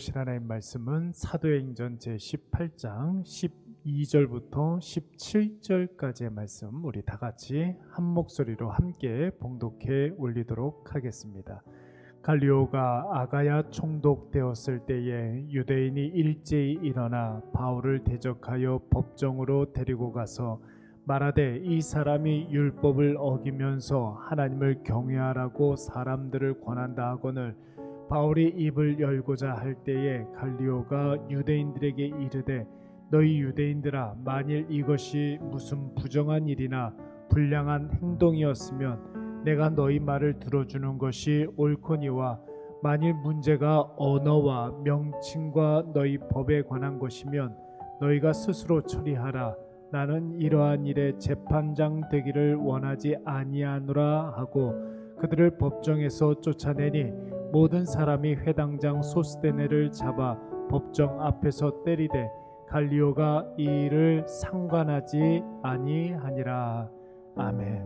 보실 하나님 말씀은 사도행전 제18장 12절부터 17절까지의 말씀, 우리 다 같이 한 목소리로 함께 봉독해 올리도록 하겠습니다. 갈리오가 아가야 총독되었을 때에 유대인이 일제히 일어나 바울을 대적하여 법정으로 데리고 가서 말하되 이 사람이 율법을 어기면서 하나님을 경외하라고 사람들을 권한다 하거늘 바울이 입을 열고자 할 때에 갈리오가 유대인들에게 이르되 너희 유대인들아, 만일 이것이 무슨 부정한 일이나 불량한 행동이었으면 내가 너희 말을 들어주는 것이 옳거니와 만일 문제가 언어와 명칭과 너희 법에 관한 것이면 너희가 스스로 처리하라. 나는 이러한 일에 재판장 되기를 원하지 아니하노라 하고 그들을 법정에서 쫓아내니 모든 사람이 회당장 소스데네를 잡아 법정 앞에서 때리되 갈리오가 이 일을 상관하지 아니하니라. 아멘.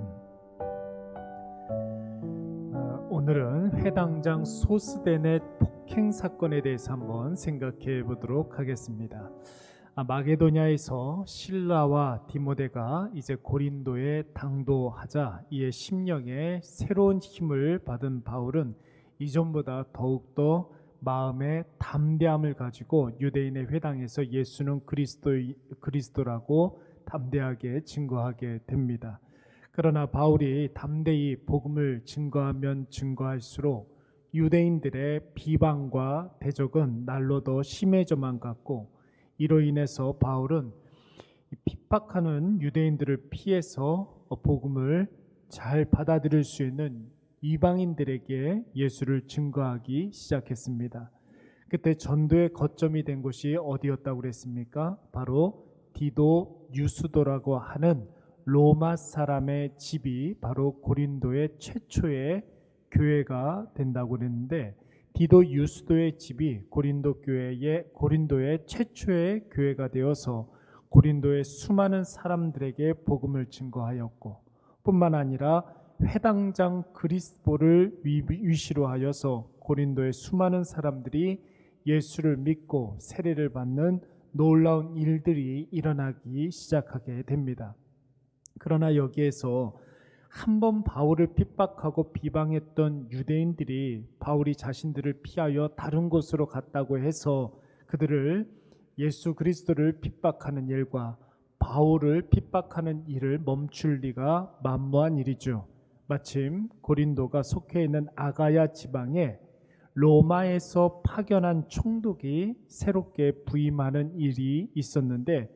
오늘은 회당장 소스데네 폭행 사건에 대해서 한번 생각해 보도록 하겠습니다. 마게도냐에서 실라와 디모데가 이제 고린도에 당도하자 이에 심령에 새로운 힘을 받은 바울은 이전보다 더욱더 마음의 담대함을 가지고 유대인의 회당에서 예수는 그리스도라고 담대하게 증거하게 됩니다. 그러나 바울이 담대히 복음을 증거하면 증거할수록 유대인들의 비방과 대적은 날로 더 심해져만 갔고, 이로 인해서 바울은 핍박하는 유대인들을 피해서 복음을 잘 받아들일 수 있는 이방인들에게 예수를 증거하기 시작했습니다. 그때 전도의 거점이 된 곳이 어디였다고 그랬습니까? 바로 디도 유스도라고 하는 로마 사람의 집이 바로 고린도의 최초의 교회가 된다고 그랬는데, 디도 유스도의 집이 고린도의 최초의 교회가 되어서 고린도의 수많은 사람들에게 복음을 증거하였고, 뿐만 아니라 회당장 그리스도를 위시로 하여서 고린도의 수많은 사람들이 예수를 믿고 세례를 받는 놀라운 일들이 일어나기 시작하게 됩니다. 그러나 여기에서 한번 바울을 핍박하고 비방했던 유대인들이 바울이 자신들을 피하여 다른 곳으로 갔다고 해서 그들을 예수 그리스도를 핍박하는 일과 바울을 핍박하는 일을 멈출 리가 만무한 일이죠. 마침 고린도가 속해 있는 아가야 지방에 로마에서 파견한 총독이 새롭게 부임하는 일이 있었는데,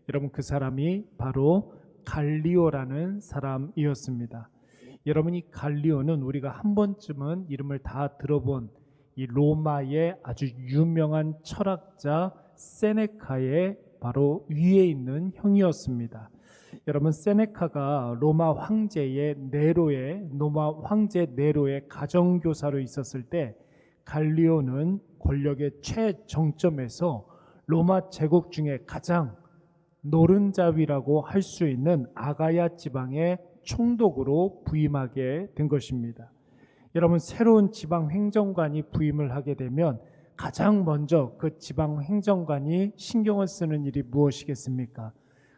여러분 그 사람이 바로 갈리오라는 사람이었습니다. 여러분, 이 갈리오는 우리가 한 번쯤은 이름을 다 들어본 이 로마의 아주 유명한 철학자 세네카의 바로 위에 있는 형이었습니다. 여러분, 세네카가 로마 황제 네로의 가정교사로 있었을 때 갈리오는 권력의 최정점에서 로마 제국 중에 가장 노른자위라고 할 수 있는 아가야 지방의 총독으로 부임하게 된 것입니다. 여러분, 새로운 지방 행정관이 부임을 하게 되면 가장 먼저 그 지방 행정관이 신경을 쓰는 일이 무엇이겠습니까?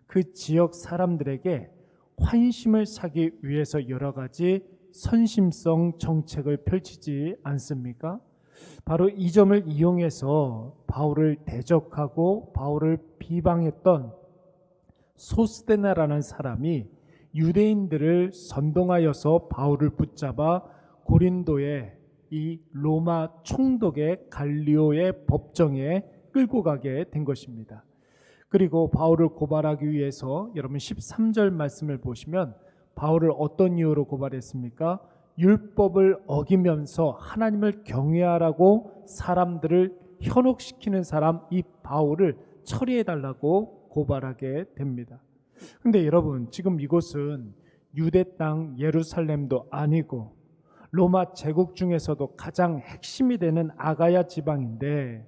그 지역 사람들에게 환심을 사기 위해서 여러 가지 선심성 정책을 펼치지 않습니까? 바로 이 점을 이용해서 바울을 대적하고 바울을 비방했던 소스데나라는 사람이 유대인들을 선동하여서 바울을 붙잡아 고린도의 이 로마 총독의 갈리오의 법정에 끌고 가게 된 것입니다. 그리고 바울을 고발하기 위해서 여러분 13절 말씀을 보시면 바울을 어떤 이유로 고발했습니까? 율법을 어기면서 하나님을 경외하라고 사람들을 현혹시키는 사람, 이 바울을 처리해달라고 고발하게 됩니다. 근데 여러분, 지금 이곳은 유대 땅 예루살렘도 아니고 로마 제국 중에서도 가장 핵심이 되는 아가야 지방인데,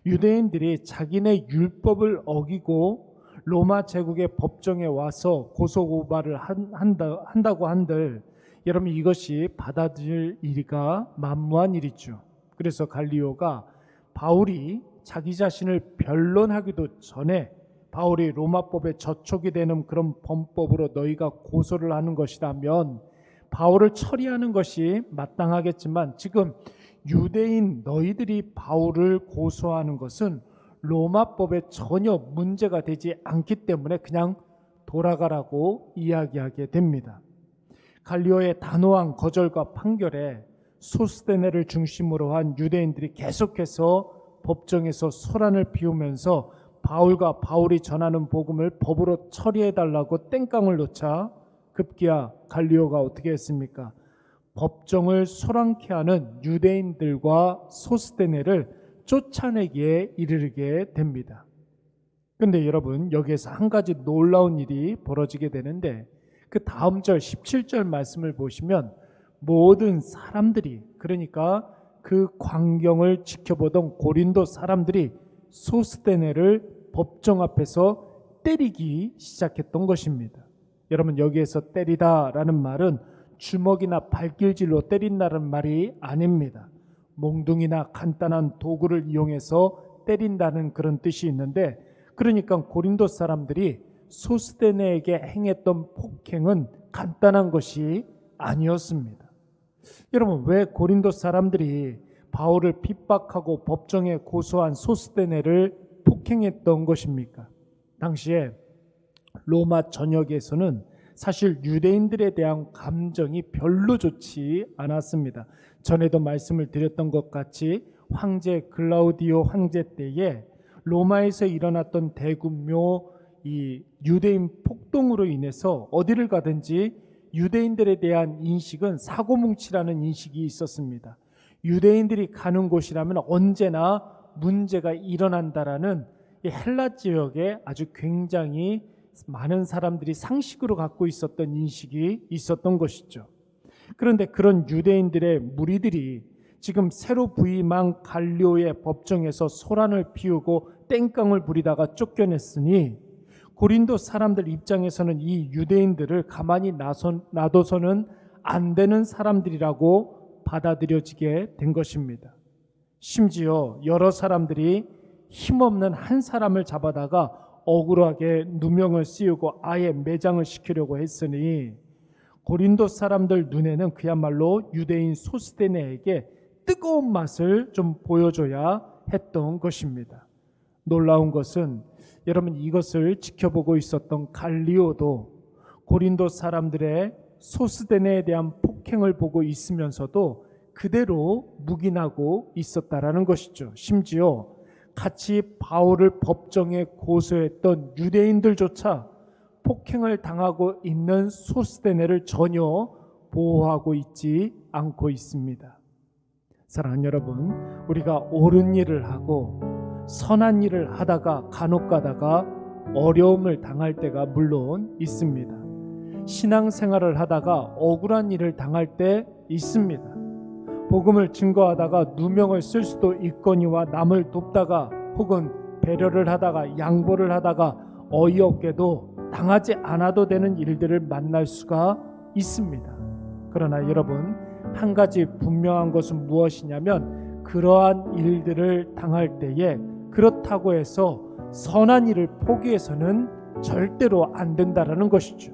유대인들이 자기네 율법을 어기고 로마 제국의 법정에 와서 고소고발을 한다고 한들, 여러분 이것이 받아들일 일이가 만무한 일이죠. 그래서 갈리오가 바울이 자기 자신을 변론하기도 전에 바울이 로마법에 저촉이 되는 그런 범법으로 너희가 고소를 하는 것이라면 바울을 처리하는 것이 마땅하겠지만, 지금 유대인 너희들이 바울을 고소하는 것은 로마법에 전혀 문제가 되지 않기 때문에 그냥 돌아가라고 이야기하게 됩니다. 갈리오의 단호한 거절과 판결에 소스데네를 중심으로 한 유대인들이 계속해서 법정에서 소란을 피우면서 바울과 바울이 전하는 복음을 법으로 처리해달라고 땡깡을 놓자 급기야 갈리오가 어떻게 했습니까? 법정을 소란케 하는 유대인들과 소스데네를 쫓아내기에 이르게 됩니다. 그런데 여러분, 여기에서 한 가지 놀라운 일이 벌어지게 되는데, 그 다음 절 17절 말씀을 보시면 모든 사람들이, 그러니까 그 광경을 지켜보던 고린도 사람들이 소스데네를 법정 앞에서 때리기 시작했던 것입니다. 여러분, 여기에서 때리다라는 말은 주먹이나 발길질로 때린다는 말이 아닙니다. 몽둥이나 간단한 도구를 이용해서 때린다는 그런 뜻이 있는데, 그러니까 고린도 사람들이 소스데네에게 행했던 폭행은 간단한 것이 아니었습니다. 여러분, 왜 고린도 사람들이 바울을 핍박하고 법정에 고소한 소스데네를 폭행했던 것입니까? 당시에 로마 전역에서는 사실 유대인들에 대한 감정이 별로 좋지 않았습니다. 전에도 말씀을 드렸던 것 같이 황제 글라우디오 황제 때에 로마에서 일어났던 대규모 이 유대인 폭동으로 인해서 어디를 가든지 유대인들에 대한 인식은 사고뭉치라는 인식이 있었습니다. 유대인들이 가는 곳이라면 언제나 문제가 일어난다라는 이 헬라 지역에 아주 굉장히 많은 사람들이 상식으로 갖고 있었던 인식이 있었던 것이죠. 그런데 그런 유대인들의 무리들이 지금 새로 부임한 갈리오의 법정에서 소란을 피우고 땡깡을 부리다가 쫓겨냈으니 고린도 사람들 입장에서는 이 유대인들을 가만히 놔둬서는 안 되는 사람들이라고 받아들여지게 된 것입니다. 심지어 여러 사람들이 힘없는 한 사람을 잡아다가 억울하게 누명을 씌우고 아예 매장을 시키려고 했으니 고린도 사람들 눈에는 그야말로 유대인 소스데네에게 뜨거운 맛을 좀 보여줘야 했던 것입니다. 놀라운 것은 여러분, 이것을 지켜보고 있었던 갈리오도 고린도 사람들의 소스데네에 대한 폭행을 보고 있으면서도 그대로 묵인하고 있었다라는 것이죠. 심지어 같이 바울을 법정에 고소했던 유대인들조차 폭행을 당하고 있는 소스데네를 전혀 보호하고 있지 않고 있습니다. 사랑하는 여러분, 우리가 옳은 일을 하고 선한 일을 하다가 간혹 가다가 어려움을 당할 때가 물론 있습니다. 신앙생활을 하다가 억울한 일을 당할 때 있습니다. 복음을 증거하다가 누명을 쓸 수도 있거니와 남을 돕다가 혹은 배려를 하다가 양보를 하다가 어이없게도 당하지 않아도 되는 일들을 만날 수가 있습니다. 그러나 여러분, 한 가지 분명한 것은 무엇이냐면 그러한 일들을 당할 때에 그렇다고 해서 선한 일을 포기해서는 절대로 안 된다라는 것이죠.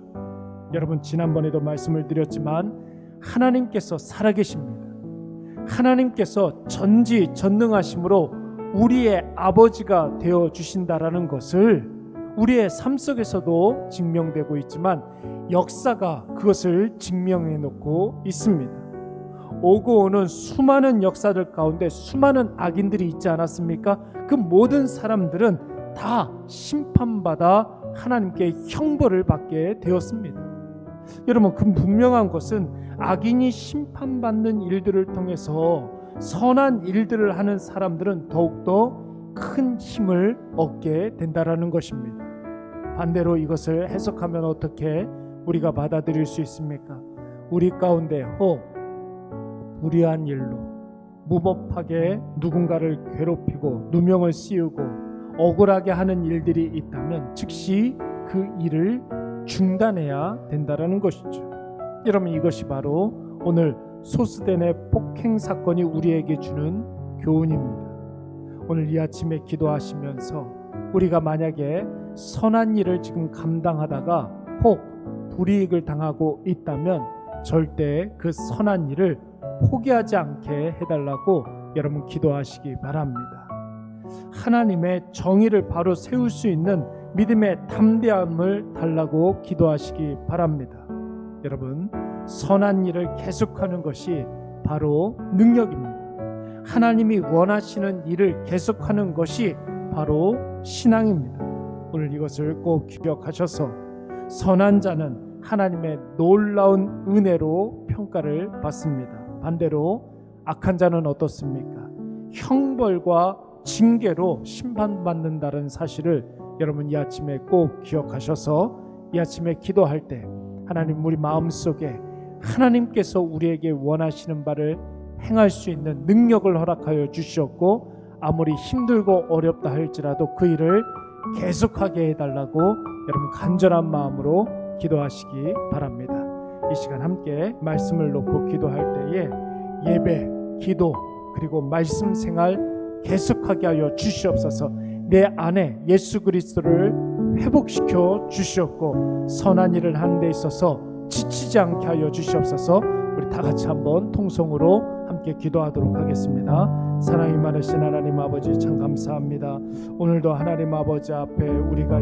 여러분, 지난번에도 말씀을 드렸지만 하나님께서 살아계십니다. 하나님께서 전지전능하심으로 우리의 아버지가 되어 주신다라는 것을 우리의 삶 속에서도 증명되고 있지만 역사가 그것을 증명해 놓고 있습니다. 오고 오는 수많은 역사들 가운데 수많은 악인들이 있지 않았습니까? 그 모든 사람들은 다 심판받아 하나님께 형벌을 받게 되었습니다. 여러분, 그 분명한 것은 악인이 심판받는 일들을 통해서 선한 일들을 하는 사람들은 더욱더 큰 힘을 얻게 된다라는 것입니다. 반대로 이것을 해석하면 어떻게 우리가 받아들일 수 있습니까? 우리 가운데 혹 불의한 일로 무법하게 누군가를 괴롭히고 누명을 씌우고 억울하게 하는 일들이 있다면 즉시 그 일을 중단해야 된다라는 것이죠. 여러분, 이것이 바로 오늘 소스데네 폭행 사건이 우리에게 주는 교훈입니다. 오늘 이 아침에 기도하시면서 우리가 만약에 선한 일을 지금 감당하다가 혹 불이익을 당하고 있다면 절대 그 선한 일을 포기하지 않게 해달라고 여러분 기도하시기 바랍니다. 하나님의 정의를 바로 세울 수 있는 믿음의 담대함을 달라고 기도하시기 바랍니다. 여러분, 선한 일을 계속하는 것이 바로 능력입니다. 하나님이 원하시는 일을 계속하는 것이 바로 신앙입니다. 오늘 이것을 꼭 기억하셔서 선한 자는 하나님의 놀라운 은혜로 평가를 받습니다. 반대로 악한 자는 어떻습니까? 형벌과 징계로 심판받는다는 사실을 여러분 이 아침에 꼭 기억하셔서 이 아침에 기도할 때 하나님 우리 마음속에 하나님께서 우리에게 원하시는 바를 행할 수 있는 능력을 허락하여 주시었고 아무리 힘들고 어렵다 할지라도 그 일을 계속하게 해달라고 여러분 간절한 마음으로 기도하시기 바랍니다. 이 시간 함께 말씀을 놓고 기도할 때에 예배, 기도 그리고 말씀 생활 계속하게 하여 주시옵소서. 내 안에 예수 그리스도를 회복시켜 주시옵고 선한 일을 하는 데 있어서 지치지 않게 하여 주시옵소서. 우리 다 같이 한번 통성으로 함께 기도하도록 하겠습니다. 사랑이 많으신 하나님 아버지 참 감사합니다. 오늘도 하나님 아버지 앞에 우리가